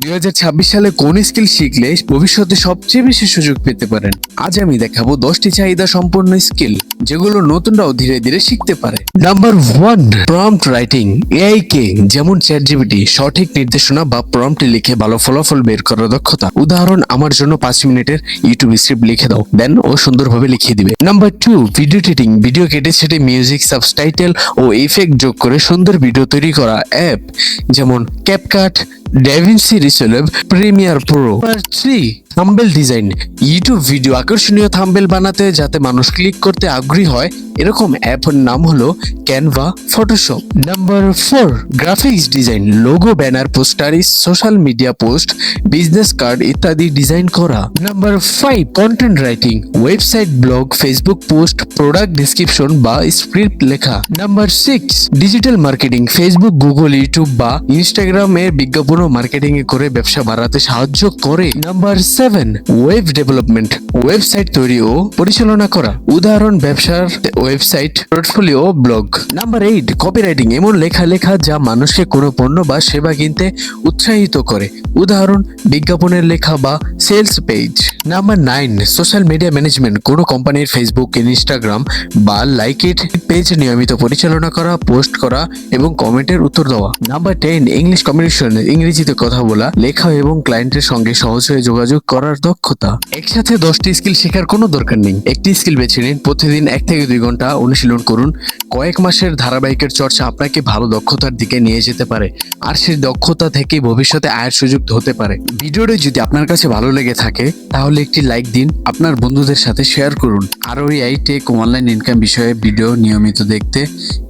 2026 সালে কোন স্কিল শিখলে ভবিষ্যতে সবচেয়ে বেশি সুযোগ পেতে পারেন। আজ আমি দেখাবো 10টি চাহিদা সম্পন্ন স্কিল যেগুলো নতুনরাও ধীরে ধীরে শিখতে পারে। Number 1, prompt writing. এআই কে যেমন চ্যাটজিপিটি সঠিক নির্দেশনা বা প্রম্পট লিখে ভালো ফলাফল বের করার দক্ষতা। উদাহরণ, আমার জন্য 5 মিনিটের ইউটিউব স্ক্রিপ্ট লিখে দাও, দেন ও সুন্দরভাবে লিখিয়ে দিবে। Number 2, video editing. ভিডিও কেটে সেটে মিউজিক, সাবটাইটেল ও ইফেক্ট যোগ করে সুন্দর ভিডিও তৈরি করা অ্যাপ যেমন CapCut, DaVinci Resolve, Premiere Pro। Number 3, thumbnail design. YouTube video আকর্ষণীয় থাম্বনেল বানাতে যাতে মানুষ ক্লিক করতে আগ্রহী হয় এরকম অ্যাপের নাম হলো Canva, Photoshop. Number 4, graphics design. Logo, banner, poster, social media post, business card ইত্যাদি ডিজাইন করা। Number 5, content writing. Website, blog, Facebook post, product description বা স্ক্রিপ্ট লেখা। Number 6, digital marketing. Facebook, Google, YouTube বা ইনস্টাগ্রামের বিজ্ঞাপন ও মার্কেটিং এ করে ব্যবসা বাড়াতে সাহায্য করে। Number 7, web development. ওয়েবসাইট তৈরি ও পরিচালনা করা। উদাহরণ, ব্যবসার website, portfolio, blog. Number 8, copywriting. এমন লেখা যা মানুষকে কোনো পণ্য বা সেবা কিনতে উৎসাহিত করে। উদাহরণ, বিজ্ঞাপনের লেখা বা sales page. Number 9, social media management. কোনো কোম্পানির ফেসবুক, ইনস্টাগ্রাম বা লাইকেড পেজ নিয়মিত পরিচালনা করা, পোস্ট করা এবং কমেন্টের উত্তর দেওয়া। Number 10, English communication. ইংরেজিতে কথা বলা, লেখা এবং ক্লায়েন্টের সঙ্গে সহজ হয়ে যোগাযোগ করার দক্ষতা। একসাথে 10টি স্কিল শেখার কোনো দরকার নেই। একটি স্কিল বেছে নিন, প্রতিদিন 1 থেকে 2 ঘন্টা অনুশীলন করুন। কয়েক মাসের ধারাবাহিকের চর্চা আপনাকে ভালো দক্ষতার দিকে নিয়ে যেতে পারে, আর সেই দক্ষতা থেকে ভবিষ্যতে আয়ের সুযোগ হতে পারে। ভিডিওটি যদি আপনার কাছে ভালো লেগে থাকে তাহলে একটি লাইক দিন, আপনার বন্ধুদের সাথে শেয়ার করুন। আর ওই টেক অনলাইন ইনকাম বিষয়ে ভিডিও নিয়মিত দেখতে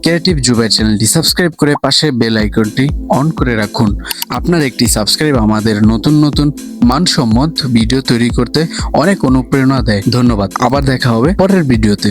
ক্রিয়েটিভ জুবাইর চ্যানেলটি সাবস্ক্রাইব করে পাশে বেল আইকনটি অন করে রাখুন। আপনার একটি সাবস্ক্রাইব আমাদের নতুন মানসম্মত ভিডিও তৈরি করতে অনেক অনুপ্রেরণা দেয়। ধন্যবাদ। আবার দেখা হবে পরের ভিডিওতে।